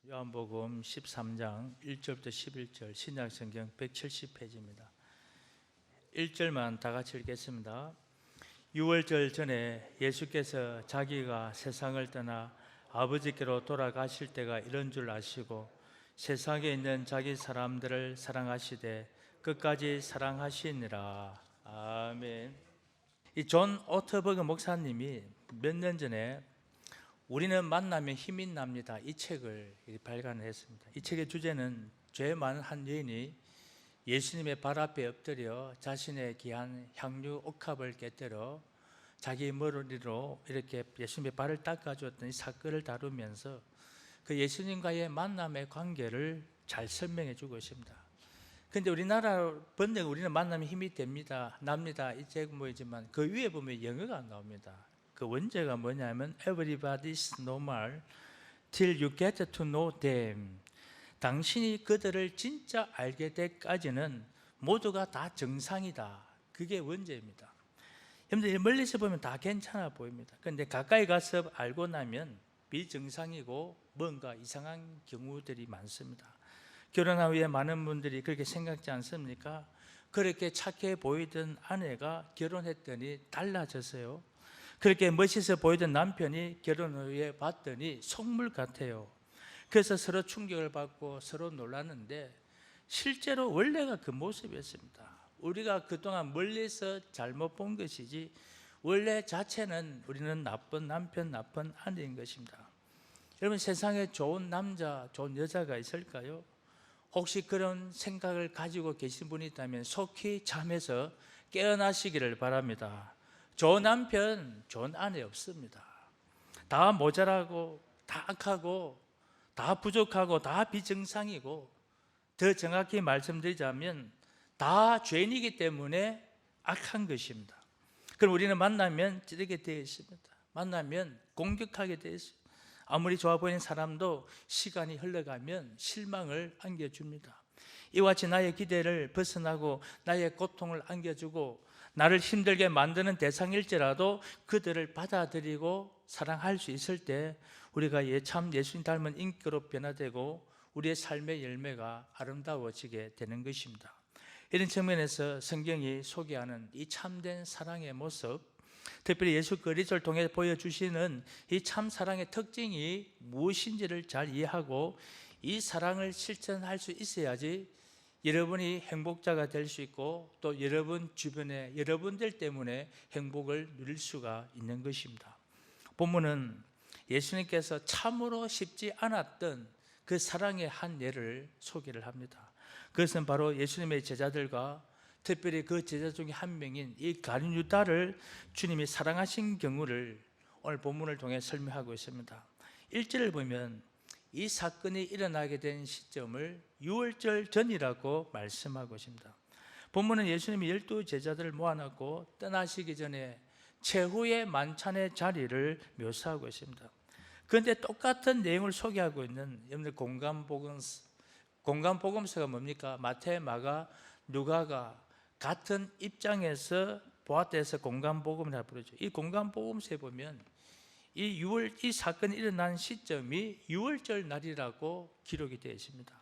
요한복음 13장 1절부터 11절 신약성경 170페이지입니다. 1절만 다 같이 읽겠습니다. 유월절 전에 예수께서 자기가 세상을 떠나 아버지께로 돌아가실 때가 이런 줄 아시고 세상에 있는 자기 사람들을 사랑하시되 끝까지 사랑하시니라. 아멘. 이 존 오터버그 목사님이 몇 년 전에 우리는 만나면 힘이 납니다, 이 책을 발간했습니다. 이 책의 주제는 죄 많은 한 여인이 예수님의 발 앞에 엎드려 자신의 귀한 향유 옥합을 곁들여 자기 머리로 이렇게 예수님의 발을 닦아주었던 이 사건을 다루면서 그 예수님과의 만남의 관계를 잘 설명해 주고 있습니다. 그런데 우리나라 번역 우리는 만나면 힘이 됩니다, 납니다, 이 제목이지만 그 위에 보면 영어가 나옵니다. 그 원제가 뭐냐면 Everybody's normal till you get to know them. 당신이 그들을 진짜 알게 때까지는 모두가 다 정상이다. 그게 원제입니다. 여러분들 멀리서 보면 다 괜찮아 보입니다. 그런데 가까이 가서 알고 나면 비정상이고 뭔가 이상한 경우들이 많습니다. 결혼한 후에 많은 분들이 그렇게 생각지 않습니까? 그렇게 착해 보이던 아내가 결혼했더니 달라졌어요. 그렇게 멋있어 보이던 남편이 결혼 후에 봤더니 속물 같아요. 그래서 서로 충격을 받고 서로 놀랐는데 실제로 원래가 그 모습이었습니다. 우리가 그동안 멀리서 잘못 본 것이지 원래 자체는 우리는 나쁜 남편, 나쁜 아내인 것입니다. 여러분, 세상에 좋은 남자, 좋은 여자가 있을까요? 혹시 그런 생각을 가지고 계신 분이 있다면 속히 잠에서 깨어나시기를 바랍니다. 좋은 남편, 좋은 아내 없습니다. 다 모자라고, 다 악하고, 다 부족하고, 다 비정상이고, 더 정확히 말씀드리자면 다 죄인이기 때문에 악한 것입니다. 그럼 우리는 만나면 찌르게 되어 있습니다. 만나면 공격하게 되어 있습니다. 아무리 좋아 보이는 사람도 시간이 흘러가면 실망을 안겨줍니다. 이와 같이 나의 기대를 벗어나고 나의 고통을 안겨주고 나를 힘들게 만드는 대상일지라도 그들을 받아들이고 사랑할 수 있을 때 우리가 참 예수님 닮은 인격으로 변화되고 우리의 삶의 열매가 아름다워지게 되는 것입니다. 이런 측면에서 성경이 소개하는 이 참된 사랑의 모습, 특별히 예수 그리스도를 통해 보여주시는 이 참 사랑의 특징이 무엇인지를 잘 이해하고 이 사랑을 실천할 수 있어야지 여러분이 행복자가 될 수 있고 또 여러분 주변에 여러분들 때문에 행복을 누릴 수가 있는 것입니다. 본문은 예수님께서 참으로 쉽지 않았던 그 사랑의 한 예를 소개를 합니다. 그것은 바로 예수님의 제자들과 특별히 그 제자 중에 한 명인 이 가룟 유다를 주님이 사랑하신 경우를 오늘 본문을 통해 설명하고 있습니다. 1절을 보면 이 사건이 일어나게 된 시점을 유월절 전이라고 말씀하고 있습니다. 본문은 예수님이 12 제자들을 모아놓고 떠나시기 전에 최후의 만찬의 자리를 묘사하고 있습니다. 그런데 똑같은 내용을 소개하고 있는 여러분들 공간복음서가 뭡니까? 마태, 마가, 누가가 같은 입장에서 보았대서 공간복음이라고 부르죠. 이 공간복음서에 보면 이 사건이 일어난 시점이 유월절 날이라고 기록이 되어 있습니다.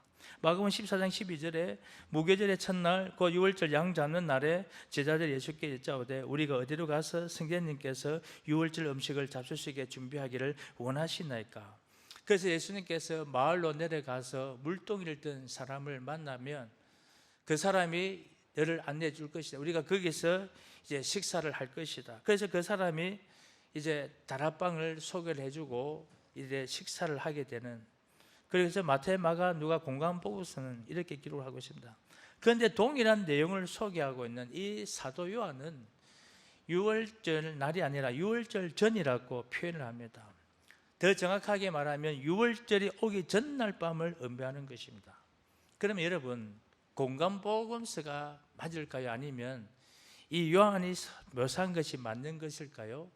마가복음 14장 12절에 무교절의 첫날 그 유월절 양 잡는 날에 제자들이 예수께 여짜오되 우리가 어디로 가서 성경님께서 유월절 음식을 잡술 수 있게 준비하기를 원하시나이까? 그래서 예수님께서 마을로 내려가서 물동이를 든 사람을 만나면 그 사람이 너를 안내해 줄 것이다. 우리가 거기서 이제 식사를 할 것이다. 그래서 그 사람이 이제 다락방을 소개를 해주고 이제 식사를 하게 되는, 그래서 마태, 마가, 누가 공간복음서는 이렇게 기록을 하고 있습니다. 그런데 동일한 내용을 소개하고 있는 이 사도 요한은 유월절 날이 아니라 유월절 전이라고 표현을 합니다. 더 정확하게 말하면 유월절이 오기 전날 밤을 의미하는 것입니다. 그러면 여러분, 공간복음서가 맞을까요? 아니면 이 요한이 묘사한 것이 맞는 것일까요?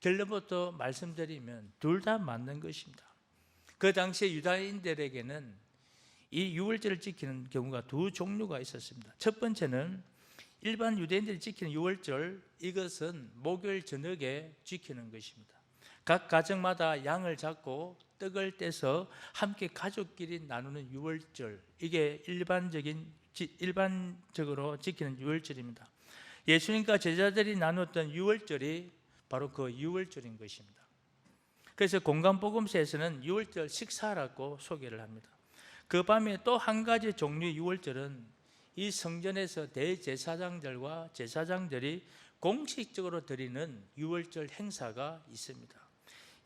결론부터 말씀드리면 둘 다 맞는 것입니다. 그 당시에 유다인들에게는 이 유월절을 지키는 경우가 두 종류가 있었습니다. 첫 번째는 일반 유대인들이 지키는 유월절, 이것은 목요일 저녁에 지키는 것입니다. 각 가정마다 양을 잡고 떡을 떼서 함께 가족끼리 나누는 유월절, 이게 일반적으로 지키는 유월절입니다. 예수님과 제자들이 나눴던 유월절이 바로 그 유월절인 것입니다. 그래서 공간복음서에서는 유월절 식사라고 소개를 합니다. 그 밤에 또 한 가지 종류의 유월절은 이 성전에서 대제사장들과 제사장들이 공식적으로 드리는 유월절 행사가 있습니다.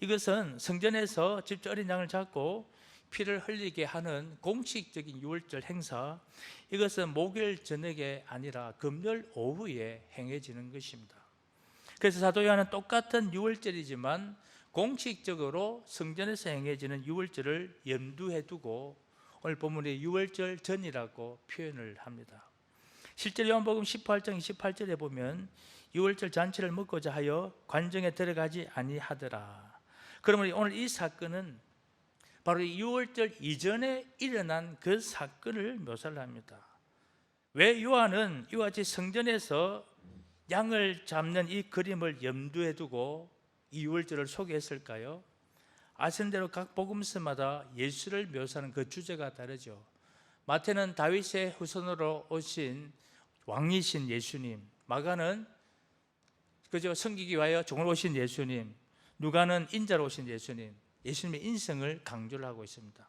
이것은 성전에서 직접 어린 양을 잡고 피를 흘리게 하는 공식적인 유월절 행사, 이것은 목요일 저녁에 아니라 금요일 오후에 행해지는 것입니다. 그래서 사도 요한은 똑같은 유월절이지만 공식적으로 성전에서 행해지는 유월절을 염두에 두고 오늘 본문의 유월절 전이라고 표현을 합니다. 실제 요한복음 18장 28절에 보면 유월절 잔치를 먹고자 하여 관정에 들어가지 아니하더라. 그러면 오늘 이 사건은 바로 이 유월절 이전에 일어난 그 사건을 묘사를 합니다. 왜 요한은 이와 같이 성전에서 양을 잡는 이 그림을 염두에 두고 이 유월절을 소개했을까요? 아시는 대로 각 복음서마다 예수를 묘사하는 그 주제가 다르죠. 마태는 다윗의 후손으로 오신 왕이신 예수님, 마가는 그저 섬기기 위하여 종으로 오신 예수님, 누가는 인자로 오신 예수님, 예수님의 인성을 강조를 하고 있습니다.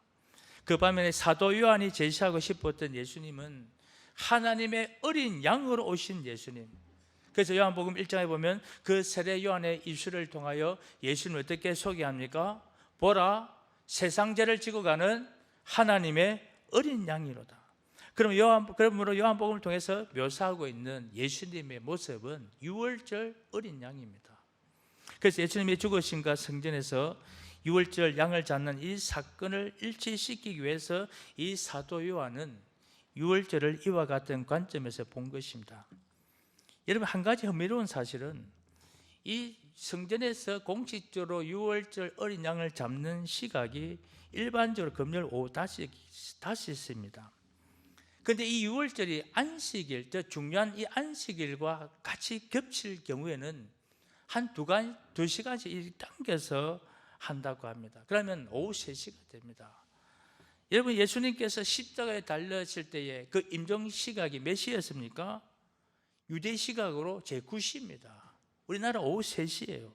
그 반면에 사도 요한이 제시하고 싶었던 예수님은 하나님의 어린 양으로 오신 예수님. 그래서 요한복음 1장에 보면 그 세례 요한의 입술을 통하여 예수님을 어떻게 소개합니까? 보라, 세상 죄를 지고 가는 하나님의 어린 양이로다. 그러므로 요한복음을 통해서 묘사하고 있는 예수님의 모습은 유월절 어린 양입니다. 그래서 예수님의 죽으심과 성전에서 유월절 양을 잡는 이 사건을 일치시키기 위해서 이 사도 요한은 유월절을 이와 같은 관점에서 본 것입니다. 여러분, 한 가지 흥미로운 사실은 이 성전에서 공식적으로 유월절 어린 양을 잡는 시각이 일반적으로 금요일 오후 5시입니다. 그런데 이 유월절이 안식일, 저 중요한 이 안식일과 같이 겹칠 경우에는 한 2시간씩 당겨서 한다고 합니다. 그러면 오후 3시가 됩니다. 여러분, 예수님께서 십자가에 달려질 때의 그 임종 시각이 몇 시였습니까? 유대 시각으로 제9시입니다. 우리나라 오후 3시예요.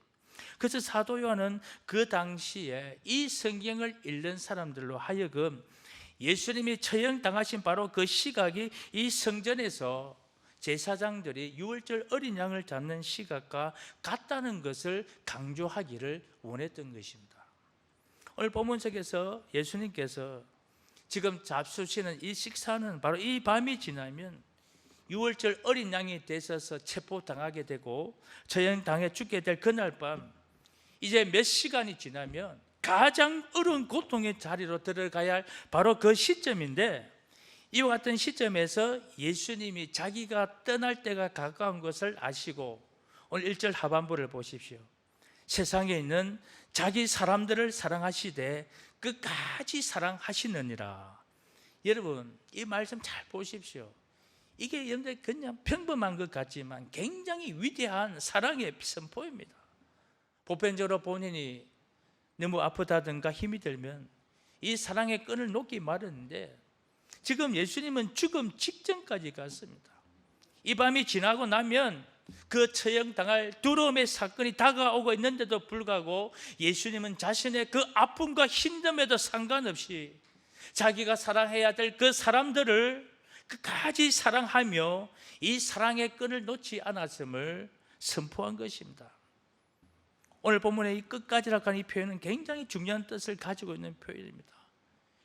그래서 사도 요한은 그 당시에 이 성경을 읽는 사람들로 하여금 예수님이 처형당하신 바로 그 시각이 이 성전에서 제사장들이 유월절 어린 양을 잡는 시각과 같다는 것을 강조하기를 원했던 것입니다. 오늘 본문 속에서 예수님께서 지금 잡수시는 이 식사는 바로 이 밤이 지나면 유월절 어린 양이 되셔서 체포당하게 되고 처형당해 죽게 될 그날 밤, 이제 몇 시간이 지나면 가장 어려운 고통의 자리로 들어가야 할 바로 그 시점인데, 이와 같은 시점에서 예수님이 자기가 떠날 때가 가까운 것을 아시고 오늘 1절 하반부를 보십시오. 세상에 있는 자기 사람들을 사랑하시되 끝까지 사랑하시느니라. 여러분, 이 말씀 잘 보십시오. 이게 여러분들 그냥 평범한 것 같지만 굉장히 위대한 사랑의 선포입니다. 보편적으로 본인이 너무 아프다든가 힘이 들면 이 사랑의 끈을 놓기 마련인데, 지금 예수님은 죽음 직전까지 갔습니다. 이 밤이 지나고 나면 그 처형당할 두려움의 사건이 다가오고 있는데도 불구하고 예수님은 자신의 그 아픔과 힘듦에도 상관없이 자기가 사랑해야 될 그 사람들을 끝까지 사랑하며 이 사랑의 끈을 놓지 않았음을 선포한 것입니다. 오늘 본문의 이 끝까지라고 하는 이 표현은 굉장히 중요한 뜻을 가지고 있는 표현입니다.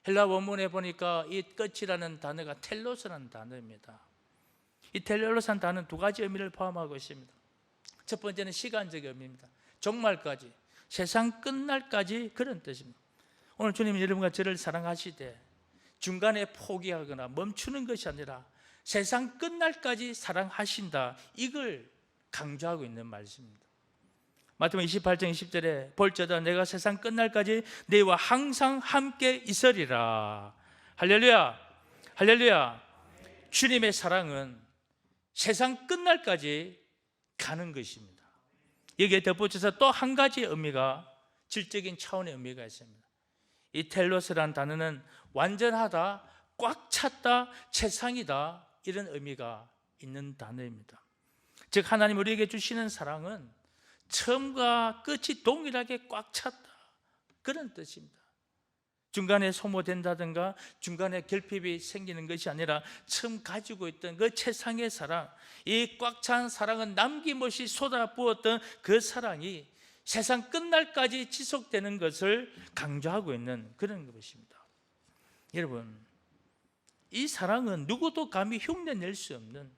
헬라 원문에 보니까 이 끝이라는 단어가 텔로스라는 단어입니다. 이 텔로스라는 단어는 2가지 의미를 포함하고 있습니다. 첫 번째는 시간적 의미입니다. 종말까지, 세상 끝날까지, 그런 뜻입니다. 오늘 주님이 여러분과 저를 사랑하시되 중간에 포기하거나 멈추는 것이 아니라 세상 끝날까지 사랑하신다, 이걸 강조하고 있는 말씀입니다. 마태복음 28장 20절에 볼지어다 내가 세상 끝날까지 너희와 항상 함께 있으리라. 할렐루야, 할렐루야. 주님의 사랑은 세상 끝날까지 가는 것입니다. 여기에 덧붙여서 또 한 가지 의미가, 질적인 차원의 의미가 있습니다. 이 텔로스란 단어는 완전하다, 꽉 찼다, 최상이다, 이런 의미가 있는 단어입니다. 즉 하나님 우리에게 주시는 사랑은 처음과 끝이 동일하게 꽉 찼다, 그런 뜻입니다. 중간에 소모된다든가 중간에 결핍이 생기는 것이 아니라 처음 가지고 있던 그 최상의 사랑, 이 꽉 찬 사랑은 남김없이 쏟아부었던 그 사랑이 세상 끝날까지 지속되는 것을 강조하고 있는 그런 것입니다. 여러분, 이 사랑은 누구도 감히 흉내낼 수 없는,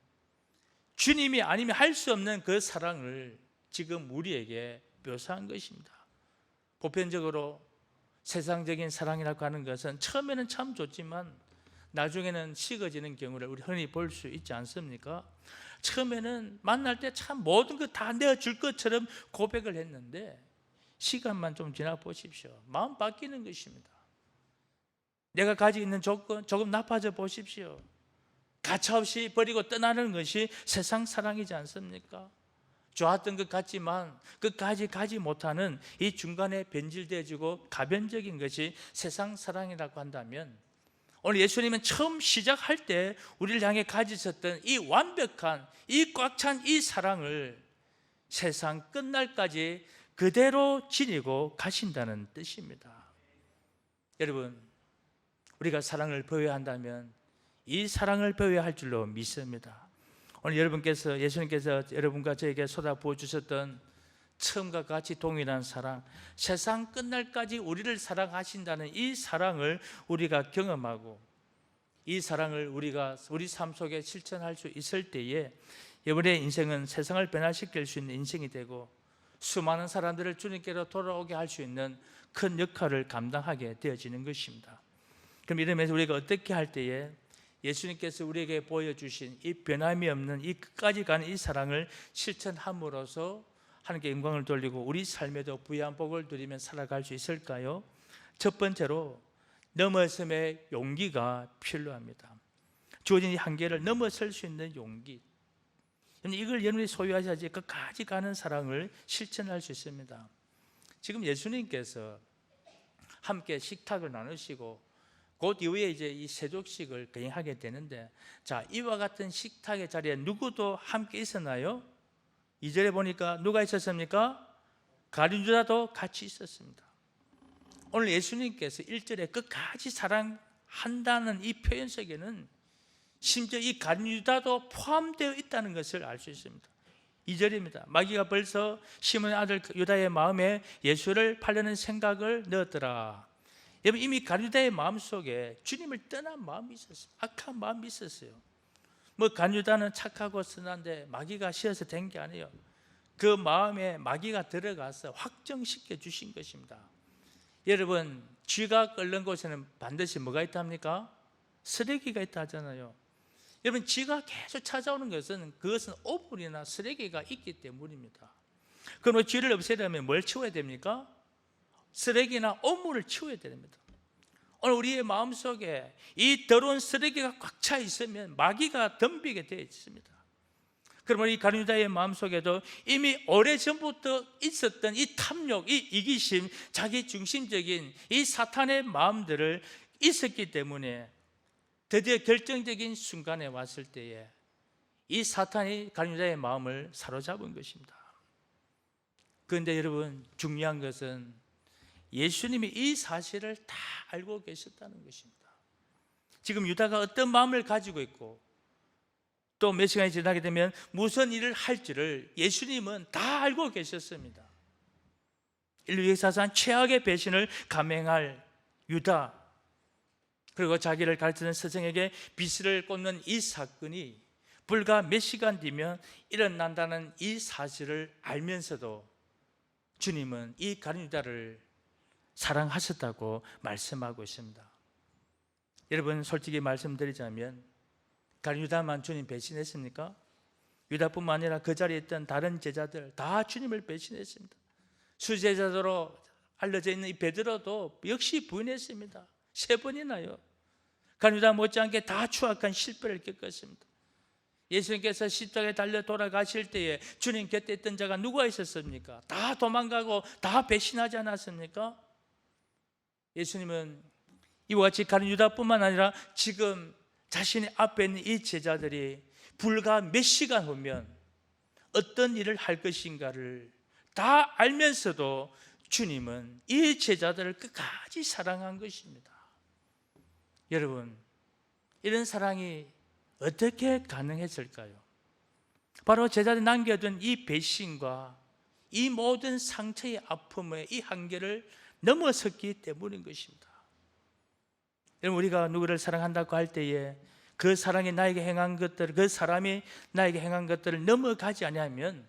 주님이 아니면 할 수 없는 그 사랑을 지금 우리에게 묘사한 것입니다. 보편적으로 세상적인 사랑이라고 하는 것은 처음에는 참 좋지만 나중에는 식어지는 경우를 우리 흔히 볼 수 있지 않습니까? 처음에는 만날 때 참 모든 것 다 내어줄 것처럼 고백을 했는데 시간만 좀 지나 보십시오. 마음 바뀌는 것입니다. 내가 가지고 있는 조건 조금 나빠져 보십시오. 가차없이 버리고 떠나는 것이 세상 사랑이지 않습니까? 좋았던 것 같지만 끝까지 가지 못하는 이 중간에 변질되어지고 가변적인 것이 세상 사랑이라고 한다면, 오늘 예수님은 처음 시작할 때 우리를 향해 가지셨던 이 완벽한, 이 꽉 찬 이 사랑을 세상 끝날까지 그대로 지니고 가신다는 뜻입니다. 여러분, 우리가 사랑을 보여한다면 이 사랑을 보여할 줄로 믿습니다. 오늘 예수님께서 여러분과 저에게 쏟아부어 주셨던 처음과 같이 동일한 사랑, 세상 끝날까지 우리를 사랑하신다는 이 사랑을 우리가 경험하고 이 사랑을 우리가 우리 삶 속에 실천할 수 있을 때에 여러분의 인생은 세상을 변화시킬 수 있는 인생이 되고 수많은 사람들을 주님께로 돌아오게 할 수 있는 큰 역할을 감당하게 되어지는 것입니다. 그럼 이러면서 우리가 어떻게 할 때에 예수님께서 우리에게 보여주신 이 변함이 없는 이 끝까지 가는 이 사랑을 실천함으로써 하나님께 영광을 돌리고 우리 삶에도 부유한 복을 누리며 살아갈 수 있을까요? 첫 번째로 넘어섬의 용기가 필요합니다. 주어진 이 한계를 넘어설 수 있는 용기, 이걸 여러분이 소유하셔야지 끝까지 가는 사랑을 실천할 수 있습니다. 지금 예수님께서 함께 식탁을 나누시고 곧 이후에 이제 이 세족식을 거행하게 되는데, 자, 이와 같은 식탁의 자리에 누구도 함께 있었나요? 2절에 보니까 누가 있었습니까? 가룟 유다도 같이 있었습니다. 오늘 예수님께서 1절에 끝까지 사랑한다는 이 표현 속에는 심지어 이 가룟 유다도 포함되어 있다는 것을 알 수 있습니다. 2절입니다. 마귀가 벌써 시몬의 아들 유다의 마음에 예수를 팔려는 생각을 넣었더라. 여러분, 이미 가룟 유다의 마음속에 주님을 떠난 마음이 있었어요. 악한 마음이 있었어요. 가룟 유다는 착하고 선한데 마귀가 씌어서 된 게 아니에요. 그 마음에 마귀가 들어가서 확정시켜 주신 것입니다. 여러분, 쥐가 끓는 곳에는 반드시 뭐가 있답니까? 쓰레기가 있다 하잖아요. 여러분, 쥐가 계속 찾아오는 것은 그것은 오물이나 쓰레기가 있기 때문입니다. 그럼 쥐를 없애려면 뭘 치워야 됩니까? 쓰레기나 오물을 치워야 됩니다. 오늘 우리의 마음속에 이 더러운 쓰레기가 꽉 차 있으면 마귀가 덤비게 되어 있습니다. 그러면 이 가룟 유다의 마음속에도 이미 오래전부터 있었던 이 탐욕, 이 이기심, 자기 중심적인 이 사탄의 마음들을 있었기 때문에 드디어 결정적인 순간에 왔을 때에 이 사탄이 가룟 유다의 마음을 사로잡은 것입니다. 그런데 여러분, 중요한 것은 예수님이 이 사실을 다 알고 계셨다는 것입니다. 지금 유다가 어떤 마음을 가지고 있고 또 몇 시간이 지나게 되면 무슨 일을 할지를 예수님은 다 알고 계셨습니다. 인류 역사상 최악의 배신을 감행할 유다, 그리고 자기를 가르치는 스승에게 비스를 꽂는 이 사건이 불과 몇 시간 뒤면 일어난다는 이 사실을 알면서도 주님은 이 가룟 유다를 사랑하셨다고 말씀하고 있습니다. 여러분, 솔직히 말씀드리자면 가룟 유다만 주님 배신했습니까? 유다뿐만 아니라 그 자리에 있던 다른 제자들 다 주님을 배신했습니다. 수제자로 알려져 있는 이 베드로도 역시 부인했습니다. 3번이나요. 가룟 유다 못지않게 다 추악한 실패를 겪었습니다. 예수님께서 십자가에 달려 돌아가실 때에 주님 곁에 있던 자가 누가 있었습니까? 다 도망가고 다 배신하지 않았습니까? 예수님은 이와 같이 가룟 유다뿐만 아니라 지금 자신의 앞에 있는 이 제자들이 불과 몇 시간 후면 어떤 일을 할 것인가를 다 알면서도 주님은 이 제자들을 끝까지 사랑한 것입니다. 여러분, 이런 사랑이 어떻게 가능했을까요? 바로 제자들이 남겨둔 이 배신과 이 모든 상처의 아픔의 이 한계를 넘어섰기 때문인 것입니다. 여러분, 우리가 누구를 사랑한다고 할 때에 그 사랑이 나에게 행한 것들, 그 사람이 나에게 행한 것들을 넘어가지 아니하면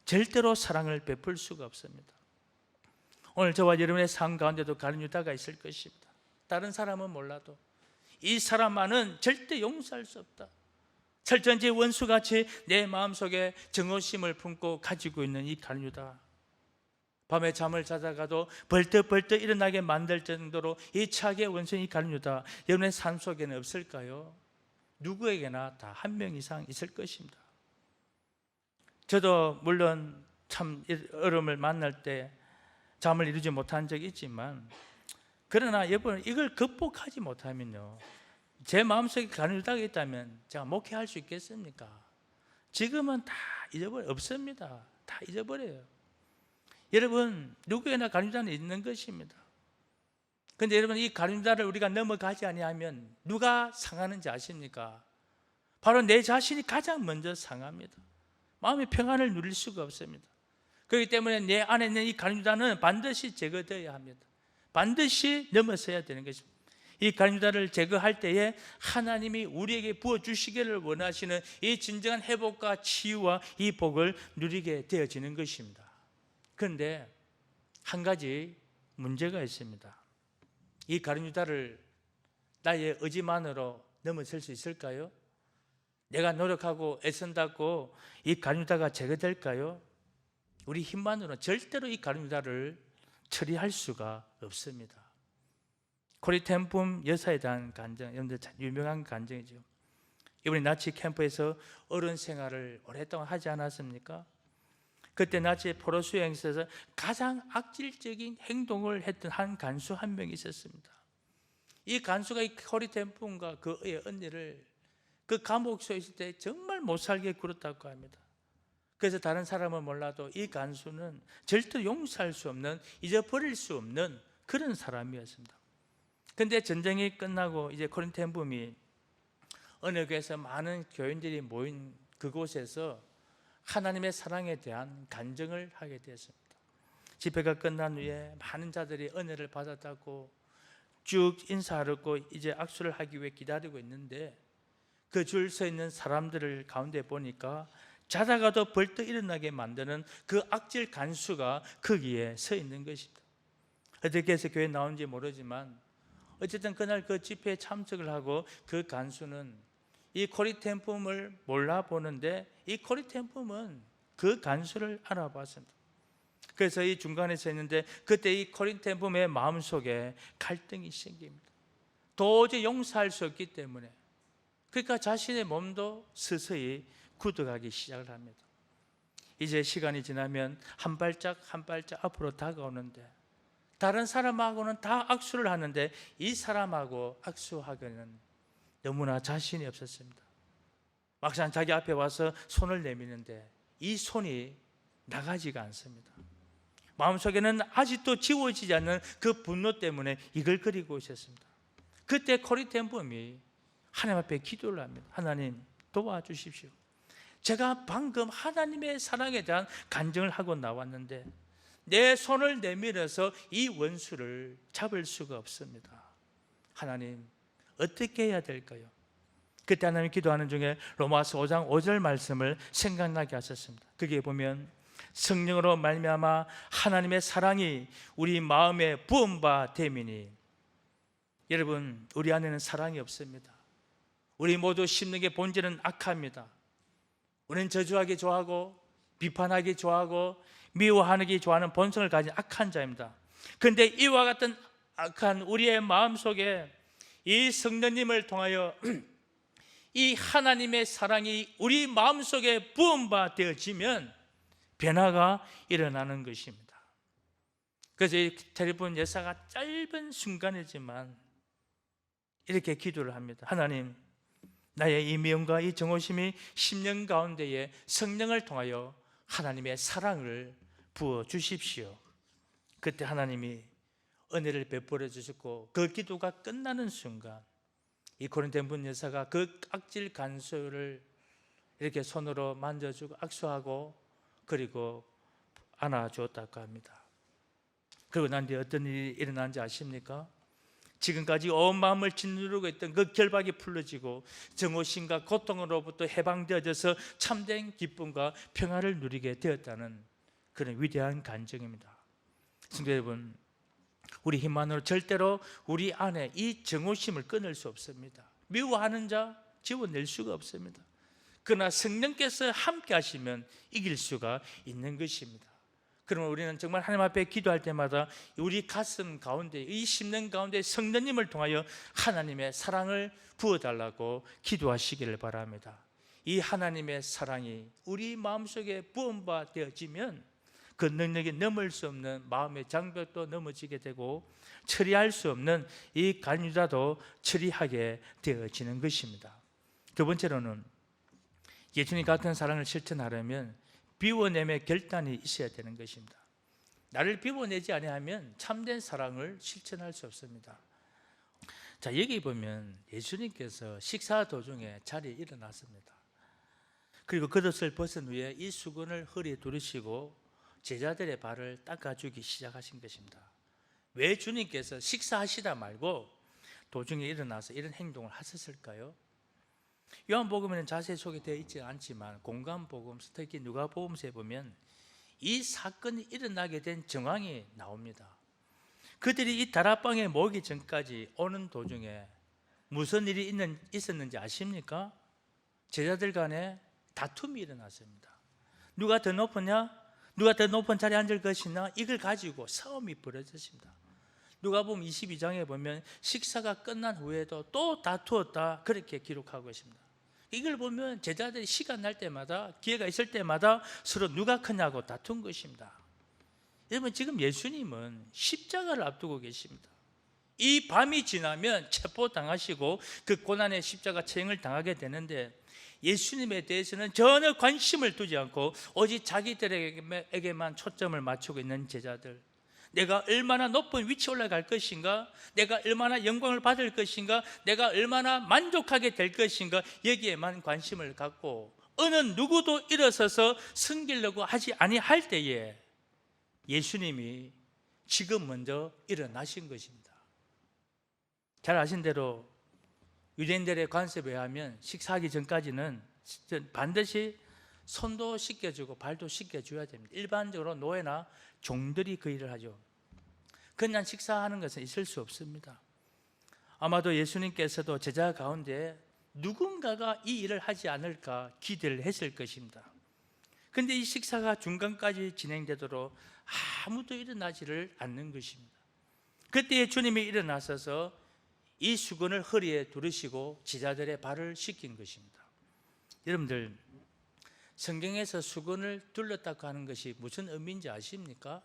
절대로 사랑을 베풀 수가 없습니다. 오늘 저와 여러분의 삶 가운데도 가룟 유다가 있을 것입니다. 다른 사람은 몰라도 이 사람만은 절대 용서할 수 없다. 철전지 원수같이 내 마음속에 정오심을 품고 가지고 있는 이 가룟 유다, 밤에 잠을 자다가도 벌떡벌떡 일어나게 만들 정도로 이 차게 원수인 이 가룟 유다, 여러분의 삶 속에는 없을까요? 누구에게나 다 한 명 이상 있을 것입니다. 저도 물론 참 어려움을 만날 때 잠을 이루지 못한 적이 있지만, 그러나 여러분, 이걸 극복하지 못하면요, 제 마음속에 가룟 유다가 있다면 제가 목회할 수 있겠습니까? 지금은 다 잊어버려요. 없습니다. 다 잊어버려요. 여러분, 누구에나 가룟 유다는 있는 것입니다. 그런데 여러분, 이 가룟 유다를 우리가 넘어가지 아니하면 누가 상하는지 아십니까? 바로 내 자신이 가장 먼저 상합니다. 마음의 평안을 누릴 수가 없습니다. 그렇기 때문에 내 안에 있는 이 가룟 유다는 반드시 제거되어야 합니다. 반드시 넘어서야 되는 것입니다. 이 가룟 유다를 제거할 때에 하나님이 우리에게 부어주시기를 원하시는 이 진정한 회복과 치유와 이 복을 누리게 되어지는 것입니다. 그런데 한 가지 문제가 있습니다. 이 가룟 유다를 나의 의지만으로 넘어설 수 있을까요? 내가 노력하고 애쓴다고 이 가룟 유다가 제거될까요? 우리 힘만으로는 절대로 이 가룟 유다를 처리할 수가 없습니다. 코리템품 여사에 대한 간증, 여러분들 유명한 간증이죠. 이번에 나치 캠프에서 어른 생활을 오랫동안 하지 않았습니까? 그때 나치 포로 수용소에서 가장 악질적인 행동을 했던 한 간수 한 명이 있었습니다. 이 간수가 이 코리템품과 그의 언니를 그 감옥소에 있을 때 정말 못살게 굴었다고 합니다. 그래서 다른 사람은 몰라도 이 간수는 절대 용서할 수 없는, 잊어버릴 수 없는 그런 사람이었습니다. 그런데 전쟁이 끝나고 이제 코린템품이 어느 교회에서 많은 교인들이 모인 그곳에서 하나님의 사랑에 대한 간증을 하게 되었습니다. 집회가 끝난 후에 많은 자들이 은혜를 받았다고 쭉 인사하고 이제 악수를 하기 위해 기다리고 있는데, 그 줄 서 있는 사람들을 가운데 보니까 자다가도 벌떡 일어나게 만드는 그 악질 간수가 거기에 서 있는 것입니다. 어떻게 해서 교회에 나온지 모르지만 어쨌든 그날 그 집회에 참석을 하고 그 간수는 이 코리템품을 몰라보는데 이 코리템품은 그 간수를 알아봤습니다. 그래서 이 중간에 서 있는데 그때 이 코리템품의 마음속에 갈등이 생깁니다. 도저히 용서할 수 없기 때문에, 그러니까 자신의 몸도 서서히 굳어가기 시작을 합니다. 이제 시간이 지나면 한 발짝 한 발짝 앞으로 다가오는데 다른 사람하고는 다 악수를 하는데 이 사람하고 악수하기는 너무나 자신이 없었습니다. 막상 자기 앞에 와서 손을 내미는데 이 손이 나가지가 않습니다. 마음속에는 아직도 지워지지 않는 그 분노 때문에 이글거리고 있었습니다. 그때 코리템품이 하나님 앞에 기도를 합니다. 하나님, 도와주십시오. 제가 방금 하나님의 사랑에 대한 간증을 하고 나왔는데 내 손을 내밀어서 이 원수를 잡을 수가 없습니다. 하나님, 어떻게 해야 될까요? 그때 하나님 기도하는 중에 로마서 5장 5절 말씀을 생각나게 하셨습니다. 거기에 보면 성령으로 말미암아 하나님의 사랑이 우리 마음에 부은 바 되미니. 여러분, 우리 안에는 사랑이 없습니다. 우리 모두 심령의 본질은 악합니다. 우리는 저주하기 좋아하고 비판하기 좋아하고 미워하기 좋아하는 본성을 가진 악한 자입니다. 그런데 이와 같은 악한 우리의 마음속에 이 성령님을 통하여 이 하나님의 사랑이 우리 마음속에 부은 바 되어지면 변화가 일어나는 것입니다. 그래서 이 텔레폰 여사가 짧은 순간이지만 이렇게 기도를 합니다. 하나님, 나의 이 미움과 이 정오심이 10년 가운데에 성령을 통하여 하나님의 사랑을 부어 주십시오. 그때 하나님이 은혜를 베풀어 주셨고, 그 기도가 끝나는 순간 이 고린도분 여사가 그 악질 간수를 이렇게 손으로 만져주고 악수하고 그리고 안아주었다고 합니다. 그리고 난 뒤에 어떤 일이 일어난지 아십니까? 지금까지 온 마음을 짓누르고 있던 그 결박이 풀어지고 정오심과 고통으로부터 해방되어져서 참된 기쁨과 평화를 누리게 되었다는 그런 위대한 간증입니다. 성도 여러분, 우리 힘만으로 절대로 우리 안에 이 정오심을 끊을 수 없습니다. 미워하는 자 지워낼 수가 없습니다. 그러나 성령께서 함께 하시면 이길 수가 있는 것입니다. 그러면 우리는 정말 하나님 앞에 기도할 때마다 우리 가슴 가운데, 이 심령 가운데 성령님을 통하여 하나님의 사랑을 부어달라고 기도하시기를 바랍니다. 이 하나님의 사랑이 우리 마음속에 부음바 되어지면 그 능력이 넘을 수 없는 마음의 장벽도 넘어지게 되고 처리할 수 없는 이 간유자도 처리하게 되어지는 것입니다. 두 번째로는 예수님 같은 사랑을 실천하려면 비워냄의 결단이 있어야 되는 것입니다. 나를 비워내지 아니하면 참된 사랑을 실천할 수 없습니다. 자, 여기 보면 예수님께서 식사 도중에 자리에 일어났습니다. 그리고 겉옷을 벗은 후에 이 수건을 허리에 두르시고 제자들의 발을 닦아주기 시작하신 것입니다. 왜 주님께서 식사하시다 말고 도중에 일어나서 이런 행동을 하셨을까요? 요한복음에는 자세히 소개되어 있지 않지만 공관복음, 특히 누가복음서에 보면 이 사건이 일어나게 된 정황이 나옵니다. 그들이 이 다락방에 모이기 전까지 오는 도중에 무슨 일이 있었는지 아십니까? 제자들 간에 다툼이 일어났습니다. 누가 더 높으냐? 누가 더 높은 자리에 앉을 것이냐? 이걸 가지고 싸움이 벌어졌습니다. 누가복음 22장에 보면 식사가 끝난 후에도 또 다투었다, 그렇게 기록하고 있습니다. 이걸 보면 제자들이 시간 날 때마다, 기회가 있을 때마다 서로 누가 크냐고 다툰 것입니다. 여러분, 지금 예수님은 십자가를 앞두고 계십니다. 이 밤이 지나면 체포당하시고 그 고난의 십자가 체형을 당하게 되는데, 예수님에 대해서는 전혀 관심을 두지 않고 오직 자기들에게만 초점을 맞추고 있는 제자들, 내가 얼마나 높은 위치에 올라갈 것인가, 내가 얼마나 영광을 받을 것인가, 내가 얼마나 만족하게 될 것인가, 여기에만 관심을 갖고 어느 누구도 일어서서 섬기려고 하지 아니할 때에 예수님이 지금 먼저 일어나신 것입니다. 잘 아신 대로 유대인들의 관습에 의하면 식사하기 전까지는 반드시 손도 씻겨주고 발도 씻겨줘야 됩니다. 일반적으로 노예나 종들이 그 일을 하죠. 그냥 식사하는 것은 있을 수 없습니다. 아마도 예수님께서도 제자 가운데 누군가가 이 일을 하지 않을까 기대를 했을 것입니다. 그런데 이 식사가 중간까지 진행되도록 아무도 일어나지를 않는 것입니다. 그때 주님이 일어나셔서 이 수건을 허리에 두르시고 제자들의 발을 씻긴 것입니다. 여러분들, 성경에서 수건을 둘렀다고 하는 것이 무슨 의미인지 아십니까?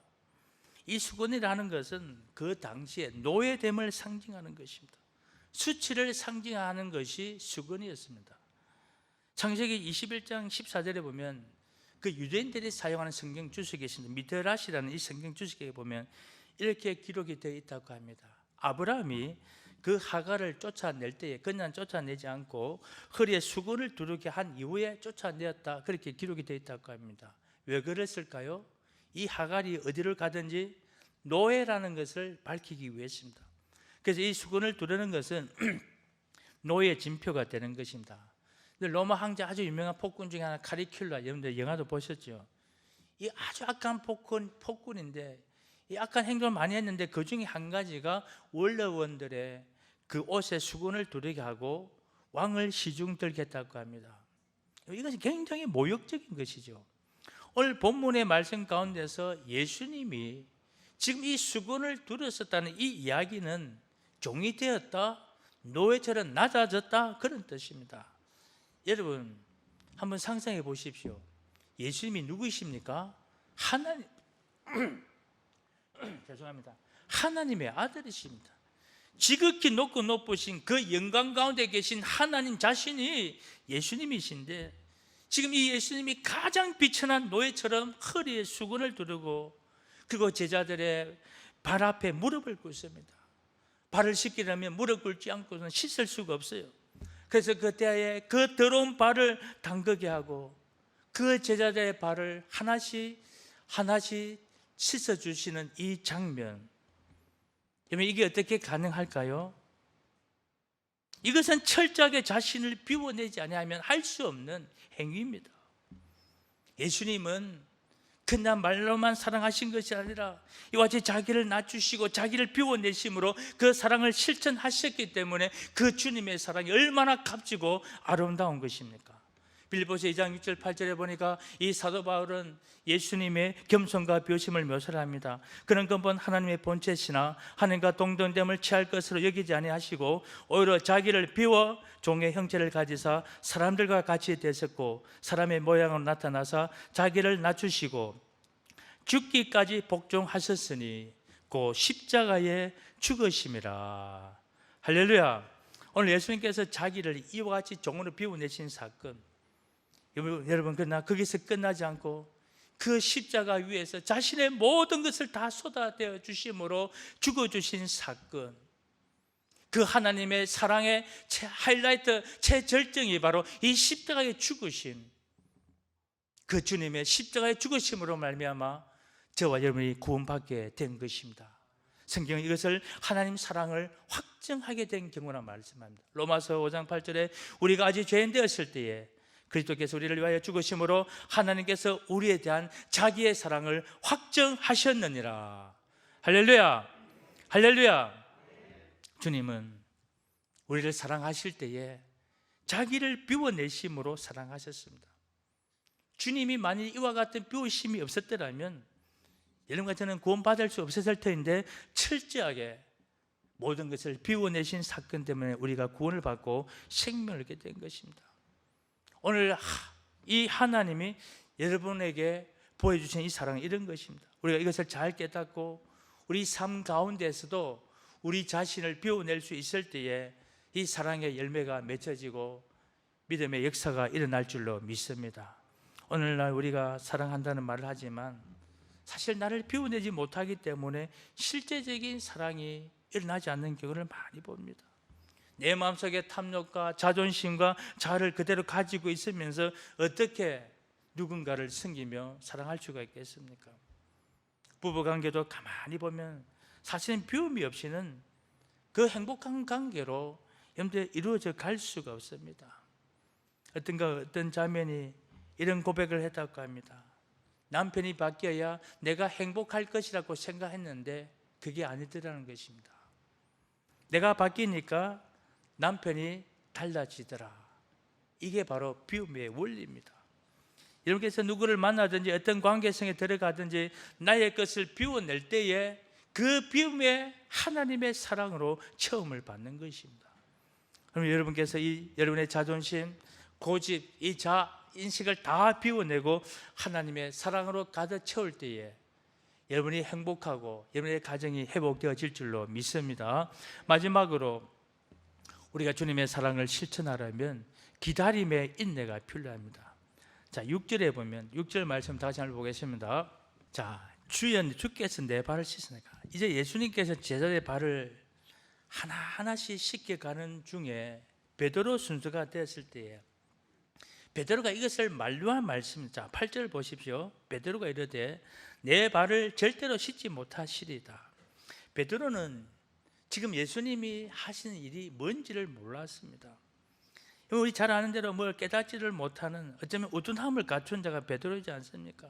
이 수건이라는 것은 그 당시에 노예됨을 상징하는 것입니다. 수치를 상징하는 것이 수건이었습니다. 창세기 21장 14절에 보면 그 유대인들이 사용하는 성경 주석에 있습니다. 미드라시라는 이 성경 주석에 보면 이렇게 기록이 되어 있다고 합니다. 아브라함이 그 하갈을 쫓아낼 때에 그냥 쫓아내지 않고 허리에 수건을 두르게 한 이후에 쫓아내었다, 그렇게 기록이 되어 있다고 합니다. 왜 그랬을까요? 이 하갈이 어디를 가든지 노예라는 것을 밝히기 위해서입니다. 그래서 이 수건을 두르는 것은 노예의 징표가 되는 것입니다. 로마 황제 아주 유명한 폭군 중에 하나 카리큘라, 여러분들 영화도 보셨죠? 이 아주 악한 폭군인데 이 악한 행동을 많이 했는데 그 중에 한 가지가 원로원들의 그 옷에 수건을 두르게 하고 왕을 시중들게 했다고 합니다. 이것이 굉장히 모욕적인 것이죠. 오늘 본문의 말씀 가운데서 예수님이 지금 이 수건을 두르셨다는 이 이야기는 종이 되었다, 노예처럼 낮아졌다, 그런 뜻입니다. 여러분, 한번 상상해 보십시오. 예수님이 누구이십니까? 하나님 죄송합니다. 하나님의 아들이십니다. 지극히 높고 높으신 그 영광 가운데 계신 하나님 자신이 예수님이신데, 지금 이 예수님이 가장 비천한 노예처럼 허리에 수건을 두르고, 그리고 제자들의 발 앞에 무릎을 꿇습니다. 발을 씻기려면 무릎 꿇지 않고는 씻을 수가 없어요. 그래서 그때에 그 더러운 발을 담그게 하고 그 제자들의 발을 하나씩 하나씩 씻어주시는 이 장면, 여러분, 이게 어떻게 가능할까요? 이것은 철저하게 자신을 비워내지 아니하면 할 수 없는 행위입니다. 예수님은 그냥 말로만 사랑하신 것이 아니라 이와 같이 자기를 낮추시고 자기를 비워내심으로 그 사랑을 실천하셨기 때문에 그 주님의 사랑이 얼마나 값지고 아름다운 것입니까? 빌립보서 2장 6절 8절에 보니까 이 사도 바울은 예수님의 겸손과 비우심을 묘사를 합니다. 그런 근본 하나님의 본체시나 하나님과 동등됨을 취할 것으로 여기지 아니하시고 오히려 자기를 비워 종의 형체를 가지사 사람들과 같이 되셨고 사람의 모양으로 나타나사 자기를 낮추시고 죽기까지 복종하셨으니 그 십자가에 죽으심이라. 할렐루야. 오늘 예수님께서 자기를 이와 같이 종으로 비워내신 사건, 여러분, 그러나 거기서 끝나지 않고 그 십자가 위에서 자신의 모든 것을 다 쏟아대어 주심으로 죽어주신 사건, 그 하나님의 사랑의 하이라이트, 최절정이 바로 이 십자가에 죽으신 그 주님의 십자가에 죽으심으로 말미암아 저와 여러분이 구원받게 된 것입니다. 성경은 이것을 하나님 사랑을 확증하게 된 경우라 말씀합니다. 로마서 5장 8절에 우리가 아직 죄인 되었을 때에 그리스도께서 우리를 위하여 죽으심으로 하나님께서 우리에 대한 자기의 사랑을 확정하셨느니라. 할렐루야. 할렐루야. 주님은 우리를 사랑하실 때에 자기를 비워내심으로 사랑하셨습니다. 주님이 만일 이와 같은 비우심이 없었더라면 여러분과 저는 구원받을 수 없었을 텐데, 철저하게 모든 것을 비워내신 사건 때문에 우리가 구원을 받고 생명을 얻게 된 것입니다. 오늘 이 하나님이 여러분에게 보여주신 이 사랑은 이런 것입니다. 우리가 이것을 잘 깨닫고 우리 삶 가운데에서도 우리 자신을 비워낼 수 있을 때에 이 사랑의 열매가 맺혀지고 믿음의 역사가 일어날 줄로 믿습니다. 오늘날 우리가 사랑한다는 말을 하지만 사실 나를 비워내지 못하기 때문에 실제적인 사랑이 일어나지 않는 경우를 많이 봅니다. 내 마음속에 탐욕과 자존심과 자아를 그대로 가지고 있으면서 어떻게 누군가를 섬기며 사랑할 수가 있겠습니까? 부부관계도 가만히 보면 사실은 비움이 없이는 그 행복한 관계로 여러분들 이루어져 갈 수가 없습니다. 어떤 자매니 이런 고백을 했다고 합니다. 남편이 바뀌어야 내가 행복할 것이라고 생각했는데 그게 아니더라는 것입니다. 내가 바뀌니까 남편이 달라지더라. 이게 바로 비움의 원리입니다. 여러분께서 누구를 만나든지 어떤 관계성에 들어가든지 나의 것을 비워낼 때에 그 비움에 하나님의 사랑으로 체험을 받는 것입니다. 그럼 여러분께서 여러분의 자존심, 고집, 이 인식을 다 비워내고 하나님의 사랑으로 가득 채울 때에 여러분이 행복하고 여러분의 가정이 회복되어질 줄로 믿습니다. 마지막으로 우리가 주님의 사랑을 실천하려면 기다림의 인내가 필요합니다. 자, 6절에 보면 6절 말씀 다시 한번 보겠습니다. 자, 주께서 내 발을 씻으니까, 이제 예수님께서 제자의 발을 하나하나씩 씻겨가는 중에 베드로 순서가 되었을 때에 베드로가 이것을 만류한 말씀입니다. 자, 8절 보십시오. 베드로가 이르되 내 발을 절대로 씻지 못하시리다. 베드로는 지금 예수님이 하시는 일이 뭔지를 몰랐습니다. 우리 잘 아는 대로 뭘 깨닫지를 못하는, 어쩌면 우둔함을 갖춘 자가 베드로이지 않습니까?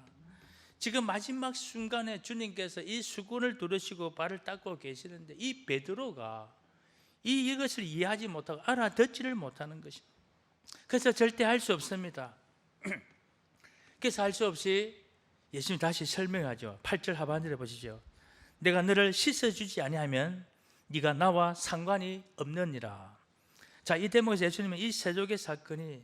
지금 마지막 순간에 주님께서 이 수건을 두르시고 발을 닦고 계시는데 이 베드로가 이것을 이해하지 못하고 알아듣지를 못하는 것입니다. 그래서 절대 할 수 없습니다. 그래서 할 수 없이 예수님 다시 설명하죠. 8절 하반절에 보시죠. 내가 너를 씻어주지 아니하면 네가 나와 상관이 없느니라. 자, 이 대목에서 예수님은 이 세족의 사건이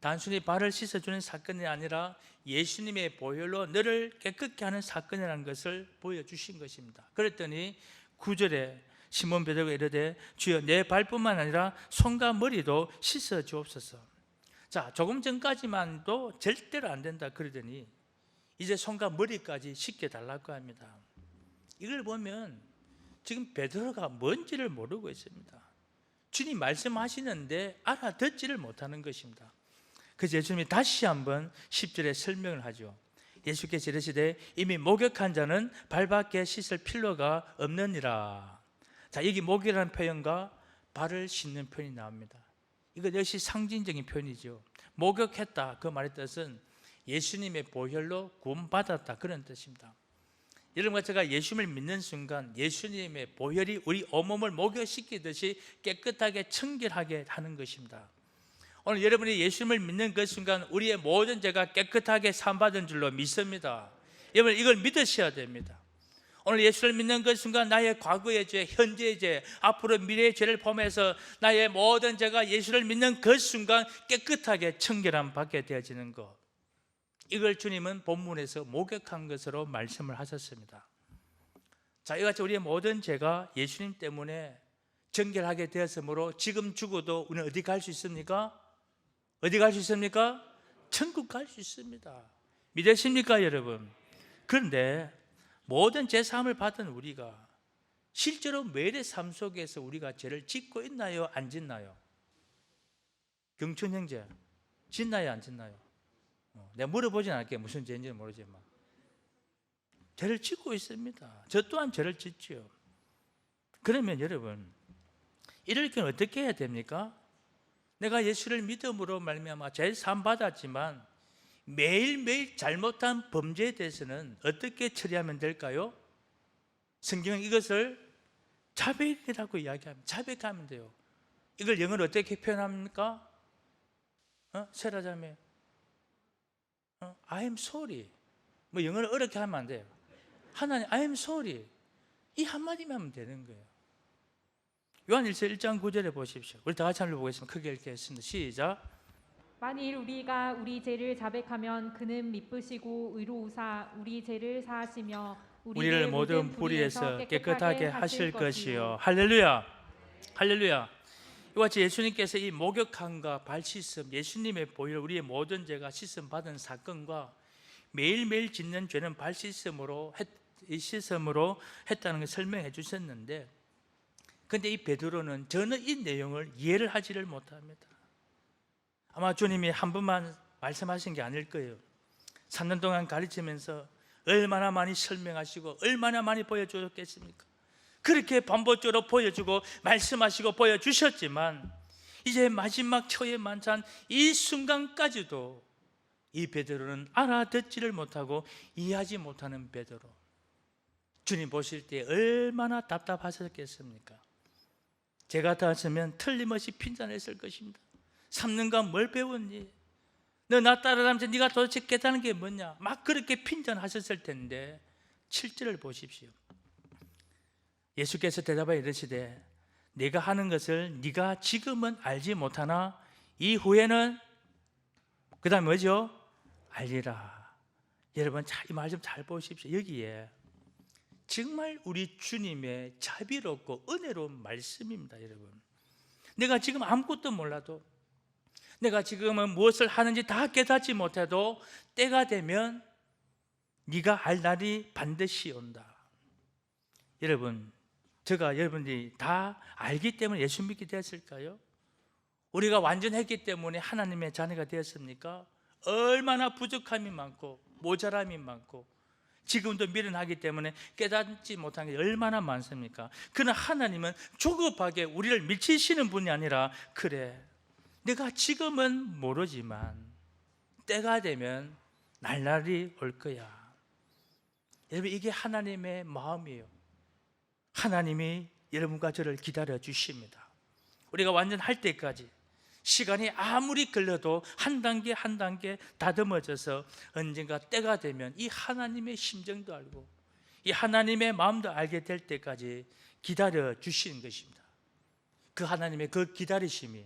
단순히 발을 씻어주는 사건이 아니라 예수님의 보혈로 너를 깨끗게 하는 사건이라는 것을 보여주신 것입니다. 그랬더니 9절에 시몬 베드로가 이르되 주여 내 발뿐만 아니라 손과 머리도 씻어 주옵소서. 자, 조금 전까지만도 절대로 안 된다 그러더니 이제 손과 머리까지 씻겨 달라고 합니다. 이걸 보면 지금 베드로가 뭔지를 모르고 있습니다. 주님 말씀하시는데 알아듣지를 못하는 것입니다. 그래서 예수님이 다시 한번 10절에 설명을 하죠. 예수께서 이르시되 이미 목욕한 자는 발밖에 씻을 필요가 없느니라. 자, 여기 목이라는 표현과 발을 씻는 표현이 나옵니다. 이거 역시 상징적인 표현이죠. 목욕했다, 그 말의 뜻은 예수님의 보혈로 구원받았다, 그런 뜻입니다. 여러분과 제가 예수님을 믿는 순간 예수님의 보혈이 우리 온몸을 목욕시키듯이 깨끗하게 청결하게 하는 것입니다. 오늘 여러분이 예수님을 믿는 그 순간 우리의 모든 죄가 깨끗하게 사함받은 줄로 믿습니다. 여러분 이걸 믿으셔야 됩니다. 오늘 예수를 믿는 그 순간 나의 과거의 죄, 현재의 죄, 앞으로 미래의 죄를 포함해서 나의 모든 죄가 예수를 믿는 그 순간 깨끗하게 청결함 받게 되어지는 것, 이걸 주님은 본문에서 목욕한 것으로 말씀을 하셨습니다. 자, 이같이 우리의 모든 죄가 예수님 때문에 정결하게 되었으므로 지금 죽어도 우리는 어디 갈 수 있습니까? 어디 갈 수 있습니까? 천국 갈 수 있습니다. 믿으십니까 여러분? 그런데 모든 죄 사함을 받은 우리가 실제로 매일의 삶 속에서 우리가 죄를 짓고 있나요? 안 짓나요? 경춘 형제, 짓나요? 안 짓나요? 내가 물어보진 않을게요. 무슨 죄인지는 모르지만 죄를 짓고 있습니다. 저 또한 죄를 짓죠. 그러면 여러분 이럴 경우 어떻게 해야 됩니까? 내가 예수를 믿음으로 말미암아 죄 사함 받았지만 매일매일 잘못한 범죄에 대해서는 어떻게 처리하면 될까요? 성경은 이것을 자백이라고 이야기합니다. 자백하면 돼요. 이걸 영어로 어떻게 표현합니까? 세라자매, I am sorry. 뭐 영어를 어렵게 하면 안 돼요. 하나님, I am sorry. 이 한마디만 하면 되는 거예요. 요한일서 1장 9절에 보십시오. 우리 다 같이 한번 보겠습니다. 크게 읽겠습니다. 시작. 만일 우리가 우리 죄를 자백하면 그는 미쁘시고 의로우사 우리 죄를 사하시며 우리를 모든 불의에서 깨끗하게 하실 것이요. 할렐루야. 할렐루야. 이와 같이 예수님께서 이 목욕함과 발 씻음, 예수님의 보혈, 우리의 모든 죄가 씻음 받은 사건과 매일매일 짓는 죄는 발 씻음으로 했다는 걸 설명해 주셨는데, 그런데 이 베드로는 저는 이 내용을 이해를 하지를 못합니다. 아마 주님이 한 번만 말씀하신 게 아닐 거예요. 3년 동안 가르치면서 얼마나 많이 설명하시고 얼마나 많이 보여주셨겠습니까? 그렇게 반복적으로 보여주고 말씀하시고 보여주셨지만 이제 마지막 초의 만찬 이 순간까지도 이 베드로는 알아듣지를 못하고 이해하지 못하는 베드로. 주님 보실 때 얼마나 답답하셨겠습니까? 제 같았으면 틀림없이 핀잔했을 것입니다. 3년간 뭘 배웠니? 너 나 따라다니면서 네가 도대체 깨닫는 게 뭐냐? 막 그렇게 핀잔하셨을 텐데 7절을 보십시오. 예수께서 대답하여 이르시되 네가 하는 것을 네가 지금은 알지 못하나 이후에는, 그 다음에 뭐죠? 알리라. 여러분 이 말 좀 잘 보십시오. 여기에 정말 우리 주님의 자비롭고 은혜로운 말씀입니다. 여러분, 내가 지금 아무것도 몰라도, 내가 지금은 무엇을 하는지 다 깨닫지 못해도 때가 되면 네가 알 날이 반드시 온다. 여러분, 제가 여러분들이 다 알기 때문에 예수 믿게 되었을까요? 우리가 완전했기 때문에 하나님의 자녀가 되었습니까? 얼마나 부족함이 많고 모자람이 많고 지금도 미련하기 때문에 깨닫지 못한 게 얼마나 많습니까? 그러나 하나님은 조급하게 우리를 밀치시는 분이 아니라, 그래 내가 지금은 모르지만 때가 되면 날이 올 거야. 여러분, 이게 하나님의 마음이에요. 하나님이 여러분과 저를 기다려 주십니다. 우리가 완전할 때까지 시간이 아무리 걸려도 한 단계 한 단계 다듬어져서 언젠가 때가 되면 이 하나님의 심정도 알고 이 하나님의 마음도 알게 될 때까지 기다려 주시는 것입니다. 그 하나님의 그 기다리심이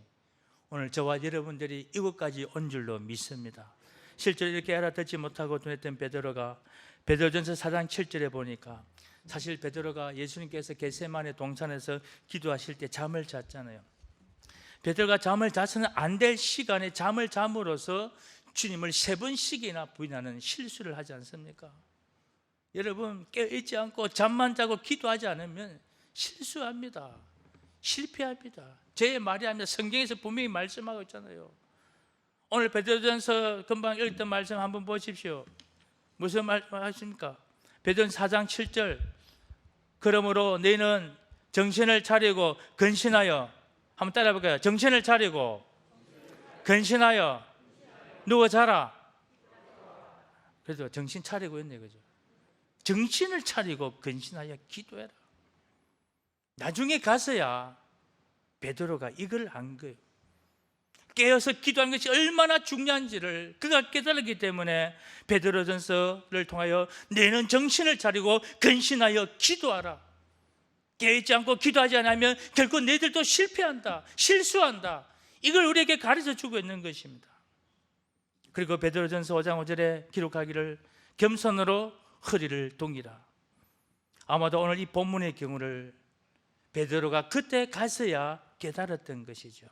오늘 저와 여러분들이 이곳까지 온 줄로 믿습니다. 실제로 이렇게 알아듣지 못하고 두했던 베드로가 베드로전서 4장 7절에 보니까 사실 베드로가 예수님께서 겟세마네 동산에서 기도하실 때 잠을 잤잖아요. 베드로가 잠을 자서는 안 될 시간에 잠을 잠으로써 주님을 3번씩이나 부인하는 실수를 하지 않습니까? 여러분, 깨어있지 않고 잠만 자고 기도하지 않으면 실수합니다. 실패합니다. 제 말이 아니라 성경에서 분명히 말씀하고 있잖아요. 오늘 베드로전서 금방 읽었던 말씀 한번 보십시오. 무슨 말씀하십니까? 베드로전서 4장 7절, 그러므로 너희는 정신을 차리고 근신하여, 한번 따라해 볼까요? 정신을 차리고 근신하여 누워 자라. 그래도 정신 차리고 있네, 그죠? 정신을 차리고 근신하여 기도해라. 나중에 가서야 베드로가 이걸 안 거예요. 깨어서 기도하는 것이 얼마나 중요한지를 그가 깨달았기 때문에 베드로전서를 통하여 너는 정신을 차리고 근신하여 기도하라. 깨어있지 않고 기도하지 않으면 결국 너희들도 실패한다, 실수한다. 이걸 우리에게 가르쳐 주고 있는 것입니다. 그리고 베드로전서 5장 5절에 기록하기를 겸손으로 허리를 동이라. 아마도 오늘 이 본문의 경우를 베드로가 그때 가서야 깨달았던 것이죠.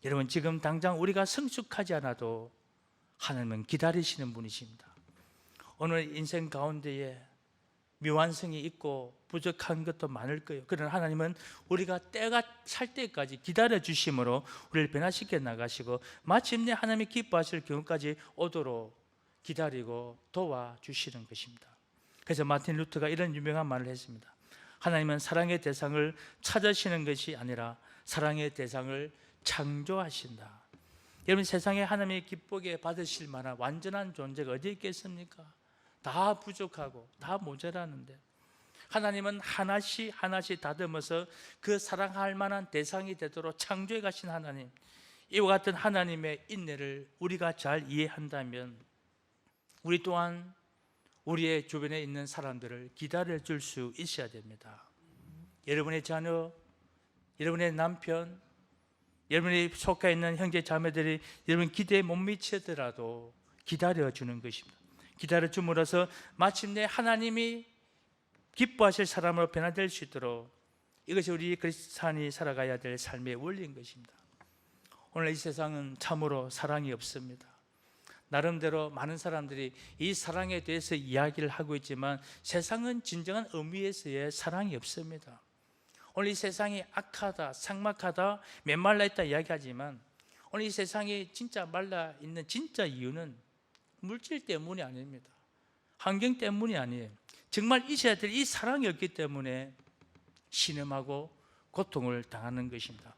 여러분, 지금 당장 우리가 성숙하지 않아도 하나님은 기다리시는 분이십니다. 오늘 인생 가운데에 미완성이 있고 부족한 것도 많을 거예요. 그러나 하나님은 우리가 때가 찰 때까지 기다려 주심으로 우리를 변화시켜 나가시고 마침내 하나님이 기뻐하실 경우까지 오도록 기다리고 도와주시는 것입니다. 그래서 마틴 루터가 이런 유명한 말을 했습니다. 하나님은 사랑의 대상을 찾으시는 것이 아니라 사랑의 대상을 창조하신다. 여러분, 세상에 하나님이 기쁘게 받으실 만한 완전한 존재가 어디 있겠습니까? 다 부족하고 다 모자라는데 하나님은 하나씩 하나씩 다듬어서 그 사랑할 만한 대상이 되도록 창조해 가신 하나님, 이와 같은 하나님의 인내를 우리가 잘 이해한다면 우리 또한 우리의 주변에 있는 사람들을 기다려 줄 수 있어야 됩니다. 여러분의 자녀, 여러분의 남편, 여러분이 속해 있는 형제 자매들이 여러분 기대에 못 미치더라도 기다려 주는 것입니다. 기다려 줌으로써 마침내 하나님이 기뻐하실 사람으로 변화될 수 있도록, 이것이 우리 그리스도인이 살아가야 될 삶의 원리인 것입니다. 오늘 이 세상은 참으로 사랑이 없습니다. 나름대로 많은 사람들이 이 사랑에 대해서 이야기를 하고 있지만 세상은 진정한 의미에서의 사랑이 없습니다. 오늘 이 세상이 악하다, 삭막하다, 메말라 있다 이야기하지만 오늘 이 세상이 진짜 말라 있는 진짜 이유는 물질 때문이 아닙니다. 환경 때문이 아니에요. 정말 있어야 될 이 사랑이 없기 때문에 신음하고 고통을 당하는 것입니다.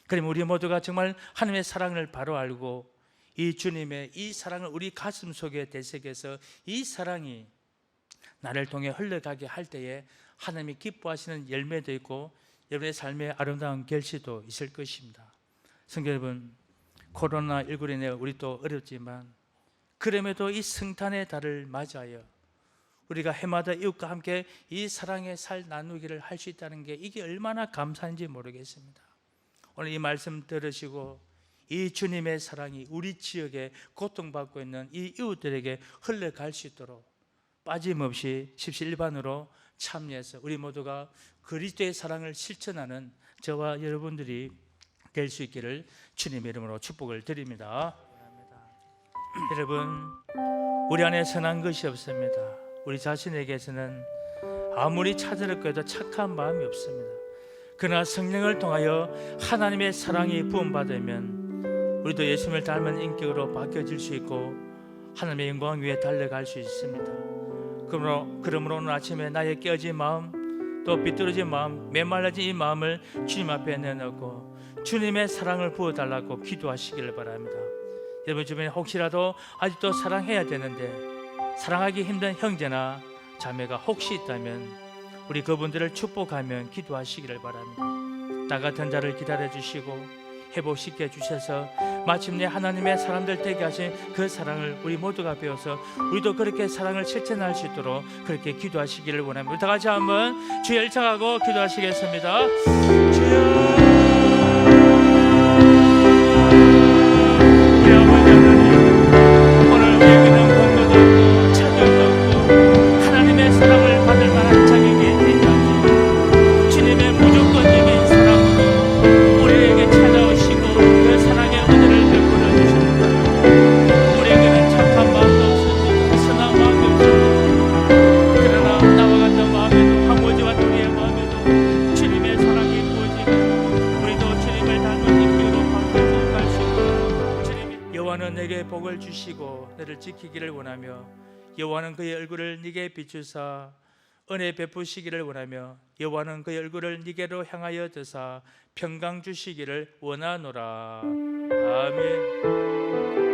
그러면 우리 모두가 정말 하나님의 사랑을 바로 알고 이 주님의 이 사랑을 우리 가슴 속에 되새겨서 이 사랑이 나를 통해 흘러가게 할 때에 하나님이 기뻐하시는 열매도 있고 여러분의 삶의 아름다운 결실도 있을 것입니다. 성도 여러분, 코로나19로 인해 우리 또 어렵지만 그럼에도 이 성탄의 달을 맞아요 우리가 해마다 이웃과 함께 이 사랑의 살 나누기를 할 수 있다는 게 이게 얼마나 감사한지 모르겠습니다. 오늘 이 말씀 들으시고 이 주님의 사랑이 우리 지역에 고통받고 있는 이 이웃들에게 흘러갈 수 있도록 빠짐없이 십시일반으로 참여해서 우리 모두가 그리스도의 사랑을 실천하는 저와 여러분들이 될 수 있기를 주님의 이름으로 축복을 드립니다. 여러분, 우리 안에 선한 것이 없습니다. 우리 자신에게서는 아무리 찾으려고 해도 착한 마음이 없습니다. 그러나 성령을 통하여 하나님의 사랑이 부음받으면 우리도 예수님을 닮은 인격으로 바뀌어질 수 있고 하나님의 영광 위에 달려갈 수 있습니다. 그러므로 오늘 아침에 나의 깨어진 마음, 또 비뚤어진 마음, 메말라진 이 마음을 주님 앞에 내놓고 주님의 사랑을 부어달라고 기도하시기를 바랍니다. 여러분 주변에 혹시라도 아직도 사랑해야 되는데 사랑하기 힘든 형제나 자매가 혹시 있다면 우리 그분들을 축복하며 기도하시기를 바랍니다. 나 같은 자를 기다려주시고 회복시켜 주셔서 마침내 하나님의 사람들 되게 하신 그 사랑을 우리 모두가 배워서 우리도 그렇게 사랑을 실천할 수 있도록 그렇게 기도하시기를 원합니다. 다 같이 한번 주여 일창하고 기도하시겠습니다. 주여 여호와는 내게 복을 주시고 너를 지키기를 원하며 여호와는 그의 얼굴을 네게 비추사 은혜 베푸시기를 원하며 여호와는 그의 얼굴을 네게로 향하여 드사 평강 주시기를 원하노라. 아멘.